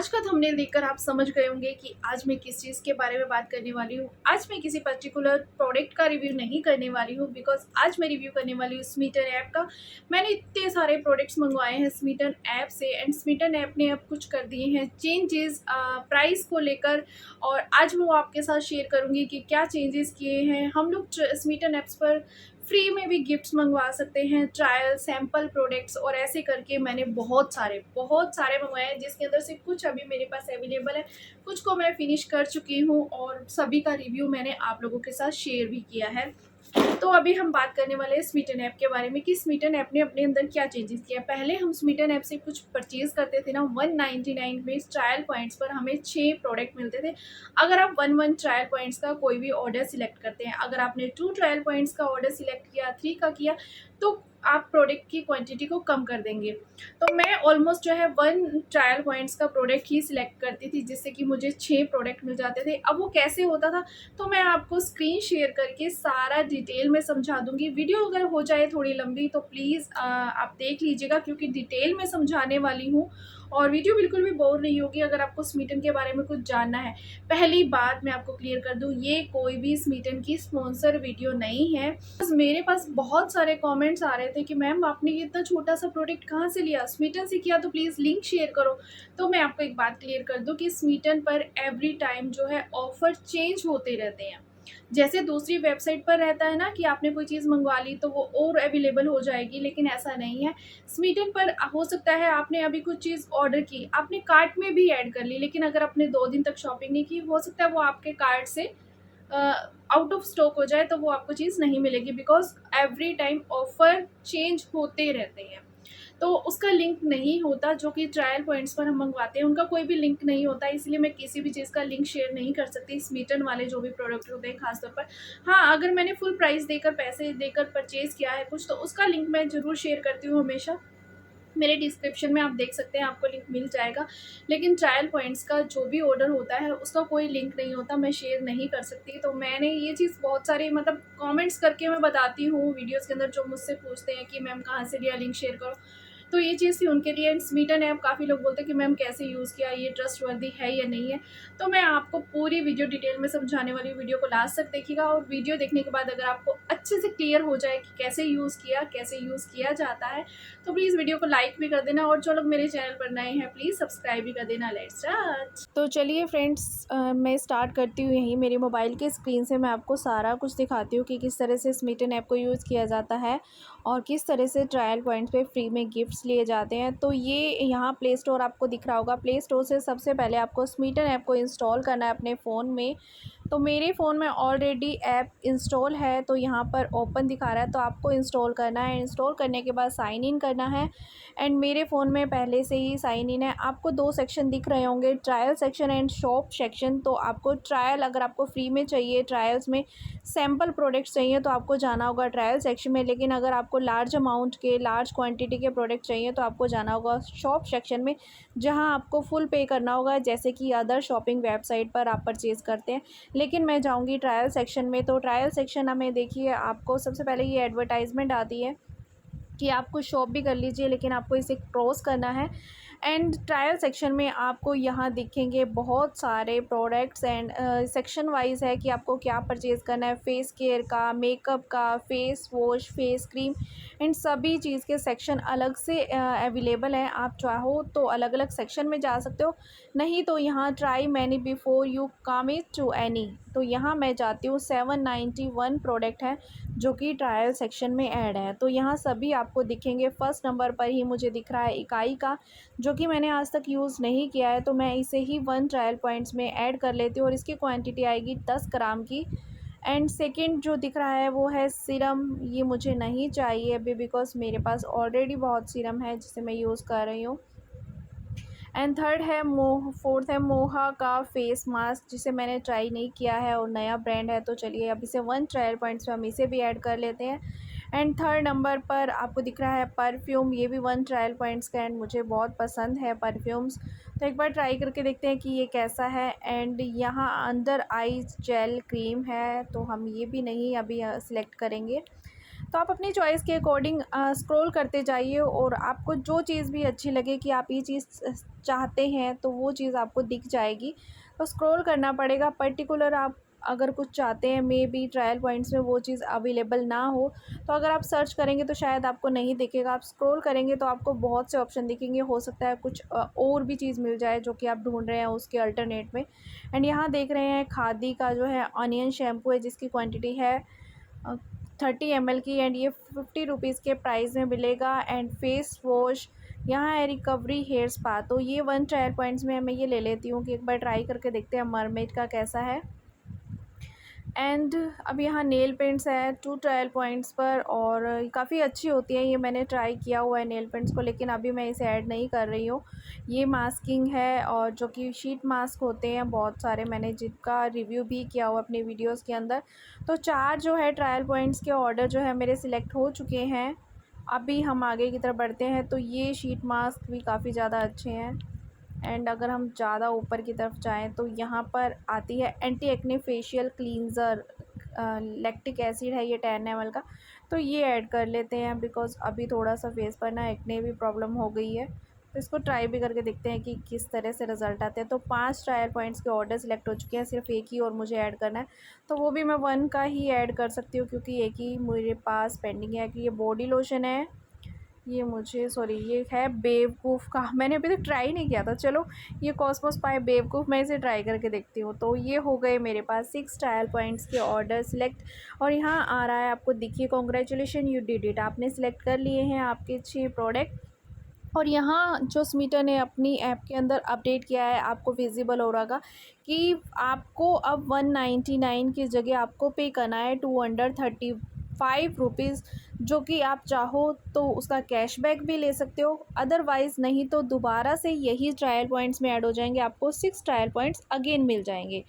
आज का थंबनेल देखकर आप समझ गए होंगे कि आज मैं किस चीज़ के बारे में बात करने वाली हूँ। आज मैं किसी पर्टिकुलर प्रोडक्ट का रिव्यू नहीं करने वाली हूँ, बिकॉज़ आज मैं रिव्यू करने वाली हूँ स्मीटन ऐप का। मैंने इतने सारे प्रोडक्ट्स मंगवाए हैं स्मीटन ऐप से, एंड स्मीटन ऐप ने अब कुछ कर दिए हैं चेंजेस प्राइस को लेकर। और आज मैं वो आपके साथ शेयर करूँगी कि क्या चेंजेस किए हैं। हम लोग स्मीटन ऐप्स पर फ्री में भी गिफ्ट्स मंगवा सकते हैं, ट्रायल सैम्पल प्रोडक्ट्स, और ऐसे करके मैंने बहुत सारे मंगवाए हैं, जिसके अंदर से कुछ अभी मेरे पास अवेलेबल है, कुछ को मैं फिनिश कर चुकी हूँ और सभी का रिव्यू मैंने आप लोगों के साथ शेयर भी किया है। तो अभी हम बात करने वाले हैं स्मीटन ऐप के बारे में कि स्मीटन ऐप ने अपने अंदर क्या चेंजेस किया। पहले हम स्मीटन ऐप से कुछ परचेज करते थे ना, 199 में ट्रायल पॉइंट्स पर हमें 6 प्रोडक्ट मिलते थे। अगर आप 1 ट्रायल पॉइंट्स का कोई भी ऑर्डर सिलेक्ट करते हैं, अगर आपने 2 ट्रायल पॉइंट्स का ऑर्डर सिलेक्ट किया, 3 का किया, तो आप प्रोडक्ट की क्वांटिटी को कम कर देंगे। तो मैं ऑलमोस्ट जो है 1 ट्रायल पॉइंट्स का प्रोडक्ट ही सिलेक्ट करती थी, जिससे कि मुझे 6 प्रोडक्ट मिल जाते थे। अब वो कैसे होता था, तो मैं आपको स्क्रीन शेयर करके सारा डिटेल में समझा दूंगी। वीडियो अगर हो जाए थोड़ी लंबी तो प्लीज़ आप देख लीजिएगा, क्योंकि डिटेल में समझाने वाली हूँ और वीडियो बिल्कुल भी बोर नहीं होगी अगर आपको स्मीटन के बारे में कुछ जानना है। पहली बात मैं आपको क्लियर कर दूं, ये कोई भी स्मीटन की स्पॉन्सर वीडियो नहीं है। बस मेरे पास बहुत सारे कमेंट्स आ रहे थे कि मैम आपने ये इतना छोटा सा प्रोडक्ट कहाँ से लिया, स्मीटन से किया तो प्लीज़ लिंक शेयर करो। तो मैं आपको एक बात क्लियर कर दूं कि स्मीटन पर एवरी टाइम जो है ऑफर चेंज होते रहते हैं। जैसे दूसरी वेबसाइट पर रहता है ना कि आपने कोई चीज़ मंगवा ली तो वो और अवेलेबल हो जाएगी, लेकिन ऐसा नहीं है। स्मीटन पर हो सकता है आपने अभी कुछ चीज़ ऑर्डर की, आपने कार्ट में भी ऐड कर ली, लेकिन अगर आपने 2 दिन तक शॉपिंग नहीं की, हो सकता है वो आपके कार्ट से आउट ऑफ स्टॉक हो जाए, तो वो आपको चीज़ नहीं मिलेगी, because every time offer change होते रहते हैं। तो उसका लिंक नहीं होता, जो कि ट्रायल पॉइंट्स पर हम मंगवाते हैं उनका कोई भी लिंक नहीं होता, इसलिए मैं किसी भी चीज़ का लिंक शेयर नहीं कर सकती स्मीटन वाले जो भी प्रोडक्ट होते हैं खास तौर पर। हाँ, अगर मैंने फुल प्राइस देकर, पैसे देकर परचेज़ किया है कुछ, तो उसका लिंक मैं ज़रूर शेयर करती हूँ हमेशा। मेरे डिस्क्रिप्शन में आप देख सकते हैं, आपको लिंक मिल जाएगा। लेकिन ट्रायल पॉइंट्स का जो भी ऑर्डर होता है उसका कोई लिंक नहीं होता, मैं शेयर नहीं कर सकती। तो मैंने ये चीज़ बहुत सारे मतलब कमेंट्स करके मैं बताती हूँ वीडियोज़ के अंदर, जो मुझसे पूछते हैं कि मैम कहाँ से लिया, लिंक शेयर करो। तो ये चीज़ थी उनके लिए। एंड स्मीटन ऐप काफ़ी लोग बोलते हैं कि मैम कैसे यूज़ किया, ये ट्रस्टवर्दी है या नहीं है। तो मैं आपको पूरी वीडियो डिटेल में समझाने वाली, वीडियो को लास्ट तक देखिएगा, और वीडियो देखने के बाद अगर आपको अच्छे से क्लियर हो जाए कि कैसे यूज़ किया, कैसे यूज़ किया जाता है, तो प्लीज़ वीडियो को लाइक भी कर देना, और जो लोग मेरे चैनल पर नए हैं प्लीज़ सब्सक्राइब भी कर देना। Let's start. तो चलिए फ्रेंड्स, मैं स्टार्ट करती हूँ यहीं मेरे मोबाइल के स्क्रीन से। मैं आपको सारा कुछ दिखाती हूँ कि किस तरह से स्मीटन ऐप को यूज़ किया जाता है और किस तरह से ट्रायल पॉइंट्स पे फ्री में गिफ्ट्स लिए जाते हैं। तो ये यहाँ प्ले स्टोर आपको दिख रहा होगा। प्ले स्टोर से सबसे पहले आपको स्मीटन ऐप को इंस्टॉल करना है अपने फ़ोन में। तो मेरे फ़ोन में ऑलरेडी ऐप इंस्टॉल है, तो यहाँ पर ओपन दिखा रहा है, तो आपको इंस्टॉल करना है। इंस्टॉल करने के बाद साइन इन करना है। एंड मेरे फ़ोन में पहले से ही साइन इन है। आपको 2 सेक्शन दिख रहे होंगे, trial section and shop section. तो आपको ट्रायल, अगर आपको फ्री में चाहिए, ट्रायल्स में सैम्पल प्रोडक्ट्स चाहिए, तो आपको जाना होगा ट्रायल सेक्शन में। लेकिन अगर आपको लार्ज अमाउंट के, लार्ज क्वांटिटी के प्रोडक्ट चाहिए, तो आपको जाना होगा शॉप सेक्शन में, जहाँ आपको फुल पे करना होगा, जैसे कि अदर शॉपिंग वेबसाइट पर आप परचेज़ करते हैं। लेकिन मैं जाऊँगी ट्रायल सेक्शन में। तो ट्रायल सेक्शन में देखिए, आपको सबसे पहले ये एडवर्टाइजमेंट आती है कि आप कुछ शॉप भी कर लीजिए, लेकिन आपको इसे क्रॉस करना है। एंड ट्रायल सेक्शन में आपको यहाँ दिखेंगे बहुत सारे प्रोडक्ट्स, एंड सेक्शन वाइज है कि आपको क्या परचेज़ करना है। फेस केयर का, मेकअप का, face wash, face cream, and सभी चीज़ के सेक्शन अलग से अवेलेबल हैं। आप चाहो तो अलग अलग सेक्शन में जा सकते हो, नहीं तो यहाँ try many before you commit to any, तो यहाँ मैं जाती हूँ। 791 प्रोडक्ट है जो कि ट्रायल सेक्शन में ऐड है। तो यहाँ सभी आपको दिखेंगे। फर्स्ट नंबर पर ही मुझे दिख रहा है इकाई का, जो कि मैंने आज तक यूज़ नहीं किया है, तो मैं इसे ही 1 ट्रायल पॉइंट्स में ऐड कर लेती हूँ, और इसकी क्वांटिटी आएगी 10 ग्राम की। एंड सेकंड जो दिख रहा है वो है सीरम। ये मुझे नहीं चाहिए अभी, बिकॉज़ मेरे पास ऑलरेडी बहुत सीरम है जिसे मैं यूज़ कर रही हूँ। एंड थर्ड है फोर्थ है मोहा का फेस मास्क, जिसे मैंने ट्राई नहीं किया है और नया ब्रांड है, तो चलिए अब इसे 1 ट्रायल पॉइंट्स में हम इसे भी ऐड कर लेते हैं। एंड थर्ड नंबर पर आपको दिख रहा है परफ्यूम। ये भी 1 ट्रायल पॉइंट्स का, एंड मुझे बहुत पसंद है परफ्यूम्स, तो एक बार ट्राई करके देखते हैं कि ये कैसा है। एंड यहाँ अंडर आइज जेल क्रीम है, तो हम ये भी नहीं अभी सिलेक्ट करेंगे। तो आप अपनी चॉइस के अकॉर्डिंग स्क्रॉल करते जाइए और आपको जो चीज़ भी अच्छी लगे कि आप ये चीज़ चाहते हैं तो वो चीज़ आपको दिख जाएगी। तो स्क्रॉल करना पड़ेगा, पर्टिकुलर आप अगर कुछ चाहते हैं, मे बी ट्रायल पॉइंट्स में वो चीज़ अवेलेबल ना हो, तो अगर आप सर्च करेंगे तो शायद आपको नहीं दिखेगा। आप स्क्रॉल करेंगे तो आपको बहुत से ऑप्शन दिखेंगे, हो सकता है कुछ और भी चीज़ मिल जाए जो कि आप ढूंढ रहे हैं उसके अल्टरनेट में। एंड यहाँ देख रहे हैं खादी का जो है ऑनियन शैम्पू है, जिसकी क्वांटिटी है 30 ml की, एंड ये 50 रुपीज़ के प्राइस में मिलेगा। एंड फेस वॉश यहाँ है रिकवरी हेयर स्पा, तो ये 1 ट्रायल पॉइंट्स में मैं ये ले लेती हूँ कि एक बार ट्राई करके देखते हैं मरमेड का कैसा है। एंड अब यहाँ नेल पेंट्स है 2 ट्रायल पॉइंट्स पर, और काफ़ी अच्छी होती है, ये मैंने ट्राई किया हुआ है नेल पेंट्स को, लेकिन अभी मैं इसे ऐड नहीं कर रही हूँ। ये मास्किंग है, और जो कि शीट मास्क होते हैं बहुत सारे, मैंने जिनका रिव्यू भी किया हुआ अपने वीडियोज़ के अंदर। तो 4 जो है ट्रायल पॉइंट्स के ऑर्डर जो है मेरे सिलेक्ट हो चुके हैं। अभी हम आगे की तरफ बढ़ते हैं। तो ये शीट मास्क भी काफ़ी ज़्यादा अच्छे हैं। एंड अगर हम ज़्यादा ऊपर की तरफ जाएँ तो यहाँ पर आती है anti acne facial cleanser, lactic acid है ये 10 ml का, तो ये ऐड कर लेते हैं बिकॉज़ अभी थोड़ा सा फेस पर ना एक्ने भी प्रॉब्लम हो गई है। तो इसको ट्राई भी करके देखते हैं कि किस तरह से रिज़ल्ट आते हैं। तो 5 ट्रायल पॉइंट्स के ऑर्डर सिलेक्ट हो चुके हैं, सिर्फ एक ही और मुझे ऐड करना है, तो वो भी मैं 1 का ही ऐड कर सकती हूँ क्योंकि एक ही मेरे पास पेंडिंग है। कि ये बॉडी लोशन है, ये मुझे सॉरी ये है बेवकूफ़ का, मैंने अभी तक ट्राई नहीं किया था। चलो ये कॉस्मोस पाए बेवकूफ़, मैं इसे ट्राई करके देखती हूँ। तो ये हो गए मेरे पास 6 ट्रायल पॉइंट्स के ऑर्डर सिलेक्ट, और यहाँ आ रहा है आपको देखिए कॉन्ग्रेचुलेशन यू डिड इट, आपने सिलेक्ट कर लिए हैं आपके 6 प्रोडक्ट। और यहाँ जो स्मीटर ने अपनी ऐप के अंदर अपडेट किया है, आपको विजिबल हो रहा होगा कि आपको अब 199 की जगह आपको पे करना है 235 रुपीज़, जो कि आप चाहो तो उसका कैशबैक भी ले सकते हो, अदरवाइज़ नहीं तो दोबारा से यही ट्रायल पॉइंट्स में ऐड हो जाएंगे, आपको 6 ट्रायल पॉइंट्स अगेन मिल जाएंगे।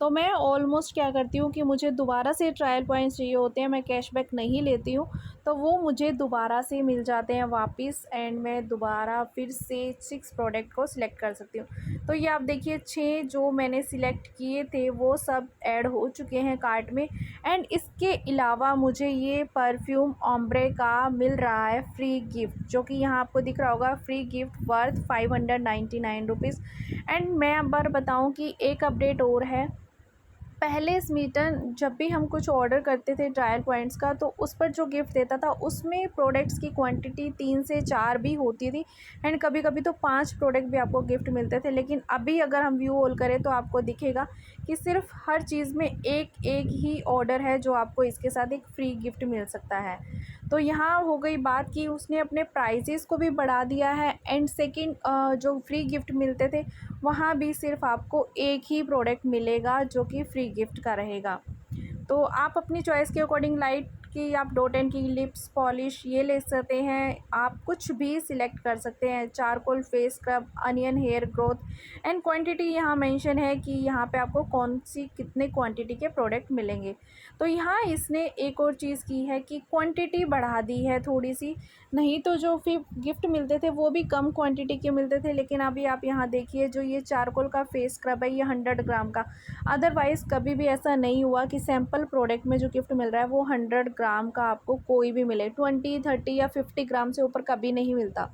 तो मैं ऑलमोस्ट क्या करती हूँ कि मुझे दोबारा से ट्रायल पॉइंट्स चाहिए होते हैं, मैं कैशबैक नहीं लेती हूँ, तो वो मुझे दोबारा से मिल जाते हैं वापस, एंड मैं दोबारा फिर से 6 प्रोडक्ट को सिलेक्ट कर सकती हूँ। तो ये आप देखिए 6 जो मैंने सिलेक्ट किए थे वो सब ऐड हो चुके हैं कार्ट में। एंड इसके अलावा मुझे ये परफ्यूम ओम्ब्रे का मिल रहा है फ्री गिफ्ट, जो कि यहाँ आपको दिख रहा होगा, free gift worth 599 rupees. And मैं अब बार बताऊँ कि एक अपडेट और है, पहले स्मीटन जब भी हम कुछ ऑर्डर करते थे ट्रायल पॉइंट्स का, तो उस पर जो गिफ्ट देता था उसमें प्रोडक्ट्स की क्वांटिटी 3 से 4 भी होती थी, एंड कभी कभी तो 5 प्रोडक्ट भी आपको गिफ्ट मिलते थे। लेकिन अभी अगर हम व्यू ऑल करें तो आपको दिखेगा कि सिर्फ हर चीज़ में एक एक ही ऑर्डर है जो आपको इसके साथ एक फ्री गिफ्ट मिल सकता है। तो यहाँ हो गई बात कि उसने अपने प्राइजेस को भी बढ़ा दिया है, एंड सेकंड जो फ्री गिफ्ट मिलते थे वहाँ भी सिर्फ आपको एक ही प्रोडक्ट मिलेगा जो कि फ्री गिफ्ट का रहेगा। तो आप अपनी चॉइस के अकॉर्डिंग लाइट की आप डॉट एंड की लिप्स पॉलिश ये ले सकते हैं, आप कुछ भी सिलेक्ट कर सकते हैं, charcoal face scrub, onion hair growth, and quantity यहाँ मेंशन है कि यहाँ पे आपको कौन सी कितने क्वांटिटी के प्रोडक्ट मिलेंगे। तो यहाँ इसने एक और चीज़ की है कि क्वांटिटी बढ़ा दी है थोड़ी सी, नहीं तो जो फिर गिफ्ट मिलते थे वो भी कम क्वांटिटी के मिलते थे, लेकिन अभी आप यहाँ देखिए जो ये चारकोल का फेस स्क्रब है ये 100 ग्राम का, अदरवाइज़ कभी भी ऐसा नहीं हुआ कि सैम्पल प्रोडक्ट में जो गिफ्ट मिल रहा है वो 100 ग्राम का आपको कोई भी मिले, 20, 30 या 50 ग्राम से ऊपर कभी नहीं मिलता।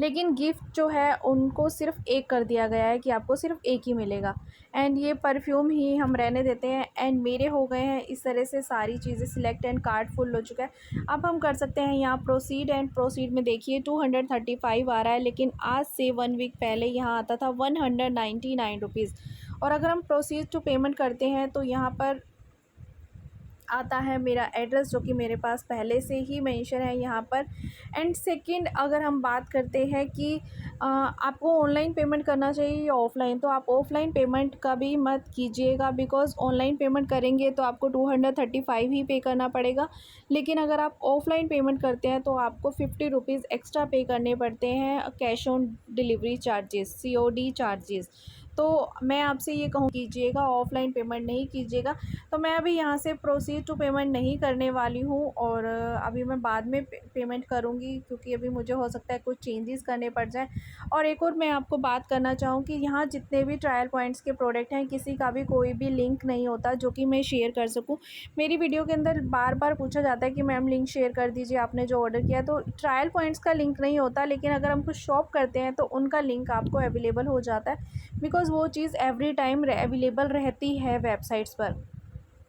लेकिन गिफ्ट जो है उनको सिर्फ एक कर दिया गया है कि आपको सिर्फ एक ही मिलेगा, एंड ये परफ्यूम ही हम रहने देते हैं। एंड मेरे हो गए हैं इस तरह से सारी चीज़ें सिलेक्ट, एंड कार्ट फुल हो चुका है। अब हम कर सकते हैं यहाँ प्रोसीड, एंड प्रोसीड में देखिए 235 आ रहा है, लेकिन आज से 1 वीक पहले यहाँ आता था 199 रुपीज़। और अगर हम प्रोसीड टू पेमेंट करते हैं तो यहाँ पर आता है मेरा एड्रेस, जो कि मेरे पास पहले से ही मेंशन है यहाँ पर। एंड सेकंड अगर हम बात करते हैं कि आपको ऑनलाइन पेमेंट करना चाहिए या ऑफ़लाइन, तो आप ऑफ़लाइन पेमेंट कभी मत कीजिएगा, बिकॉज़ ऑनलाइन पेमेंट करेंगे तो आपको 235 ही पे करना पड़ेगा। लेकिन अगर आप ऑफ़लाइन पेमेंट करते हैं तो आपको 50 रुपीज़ एक्स्ट्रा पे करने पड़ते हैं, cash on delivery charges, COD charges. तो मैं आपसे ये कहूँ कीजिएगा, ऑफ़लाइन पेमेंट नहीं कीजिएगा। तो मैं अभी यहाँ से प्रोसीड टू पेमेंट नहीं करने वाली हूँ और अभी मैं बाद में पेमेंट करूँगी, क्योंकि अभी मुझे हो सकता है कुछ चेंजेस करने पड़ जाएँ। और एक और मैं आपको बात करना चाहूँ कि यहाँ जितने भी ट्रायल पॉइंट्स के प्रोडक्ट हैं, किसी का भी कोई भी लिंक नहीं होता जो कि मैं शेयर कर सकूँ। मेरी वीडियो के अंदर बार बार पूछा जाता है कि मैम लिंक शेयर कर दीजिए, आपने जो ऑर्डर किया। तो ट्रायल पॉइंट्स का लिंक नहीं होता, लेकिन अगर हम कुछ शॉप करते हैं तो उनका लिंक आपको अवेलेबल हो जाता है, बिकॉज़ वो चीज़ एवरी टाइम अवेलेबल रहती है वेबसाइट्स पर।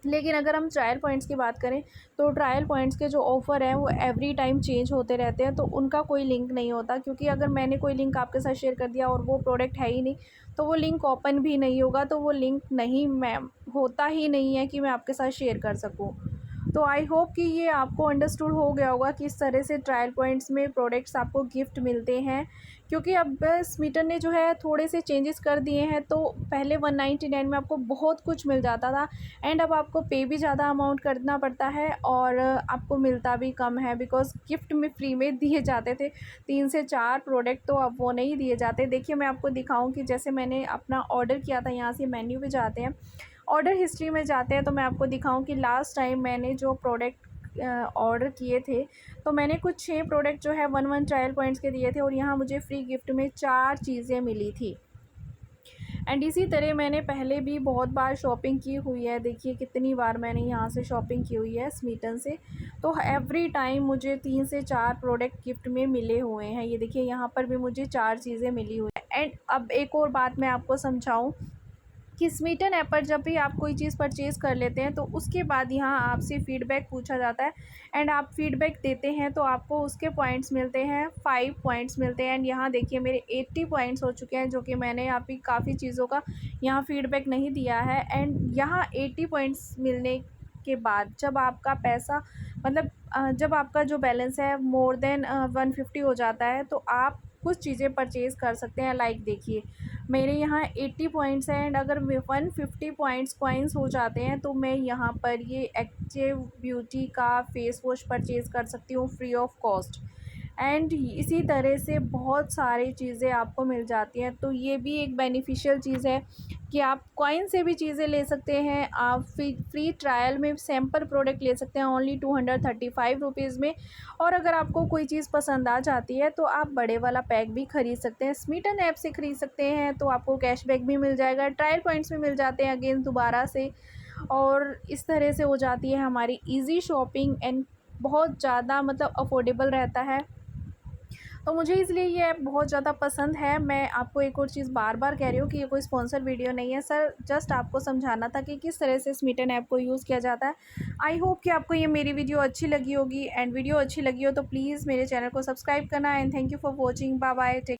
लेकिन अगर हम ट्रायल पॉइंट्स की बात करें तो ट्रायल पॉइंट्स के जो ऑफ़र हैं वो एवरी टाइम चेंज होते रहते हैं, तो उनका कोई लिंक नहीं होता। क्योंकि अगर मैंने कोई लिंक आपके साथ शेयर कर दिया और वो प्रोडक्ट है ही नहीं, तो वो लिंक ओपन भी नहीं होगा, तो वो लिंक नहीं, मैम होता ही नहीं है कि मैं आपके साथ शेयर कर सकूँ। तो आई होप कि ये आपको अंडरस्टूड हो गया होगा कि इस तरह से ट्रायल पॉइंट्स में प्रोडक्ट्स आपको गिफ्ट मिलते हैं। क्योंकि अब स्मीटर ने जो है थोड़े से चेंजेस कर दिए हैं, तो पहले 199 में आपको बहुत कुछ मिल जाता था, एंड अब आपको पे भी ज़्यादा अमाउंट करना पड़ता है और आपको मिलता भी कम है, बिकॉज़ गिफ्ट में फ्री में दिए जाते थे 3 से 4 प्रोडक्ट, तो अब वो नहीं दिए जाते। देखिए मैं आपको दिखाऊँ कि जैसे मैंने अपना ऑर्डर किया था, यहाँ से मेन्यू पे जाते हैं, ऑर्डर हिस्ट्री में जाते हैं, तो मैं आपको दिखाऊँ कि लास्ट टाइम मैंने जो प्रोडक्ट ऑर्डर किए थे, तो मैंने कुछ 6 प्रोडक्ट जो है 1 ट्रायल पॉइंट्स के दिए थे और यहाँ मुझे फ्री गिफ्ट में 4 चीज़ें मिली थी। एंड इसी तरह मैंने पहले भी बहुत बार शॉपिंग की हुई है। देखिए कितनी बार मैंने यहाँ से शॉपिंग की हुई है स्मीटन से, तो एवरी टाइम मुझे 3 से 4 प्रोडक्ट गिफ्ट में मिले हुए हैं। ये देखिए यहाँ पर भी मुझे 4 चीज़ें मिली हुई हैं। एंड अब एक और बात मैं आपको समझाऊँ कि स्मीटन ऐप पर जब भी आप कोई चीज़ परचेज़ कर लेते हैं, तो उसके बाद यहाँ आपसे फ़ीडबैक पूछा जाता है, एंड आप फ़ीडबैक देते हैं तो आपको उसके पॉइंट्स मिलते हैं, 5 पॉइंट्स मिलते हैं। एंड यहाँ देखिए मेरे 80 पॉइंट्स हो चुके हैं, जो कि मैंने अभी काफ़ी चीज़ों का यहाँ फ़ीडबैक नहीं दिया है। एंड यहाँ 80 पॉइंट्स मिलने के बाद जब आपका पैसा मतलब जब आपका जो बैलेंस है मोर देन 150 हो जाता है, तो आप कुछ चीज़ें परचेज़ कर सकते हैं। लाइक देखिए मेरे यहाँ 80 पॉइंट्स हैं, एंड अगर 150 कॉइन्स हो जाते हैं, तो मैं यहाँ पर ये एक्टिव ब्यूटी का फेस वॉश परचेज़ कर सकती हूँ फ्री ऑफ कॉस्ट। एंड इसी तरह से बहुत सारी चीज़ें आपको मिल जाती हैं। तो ये भी एक बेनिफिशियल चीज़ है कि आप कॉइन से भी चीज़ें ले सकते हैं। आप फ्री ट्रायल में सैम्पल प्रोडक्ट ले सकते हैं ओनली 235 रुपीज़ में। और अगर आपको कोई चीज़ पसंद आ जाती है तो आप बड़े वाला पैक भी ख़रीद सकते हैं, स्मीटन ऐप से ख़रीद सकते हैं, तो आपको कैशबैक भी मिल जाएगा, ट्रायल पॉइंट्स भी मिल जाते हैं अगेन दोबारा से। और इस तरह से हो जाती है हमारी ईज़ी शॉपिंग, एंड बहुत ज़्यादा मतलब अफोर्डेबल रहता है। तो मुझे इसलिए ये ऐप बहुत ज़्यादा पसंद है। मैं आपको एक और चीज़ बार-बार कह रही हूँ कि ये कोई स्पॉन्सर वीडियो नहीं है सर, जस्ट आपको समझाना था कि किस तरह से स्मीटन ऐप को यूज़ किया जाता है। आई होप कि आपको ये मेरी वीडियो अच्छी लगी होगी, एंड वीडियो अच्छी लगी हो तो प्लीज़ मेरे चैनल को सब्सक्राइब करना, and thank you for watching. Bye bye, take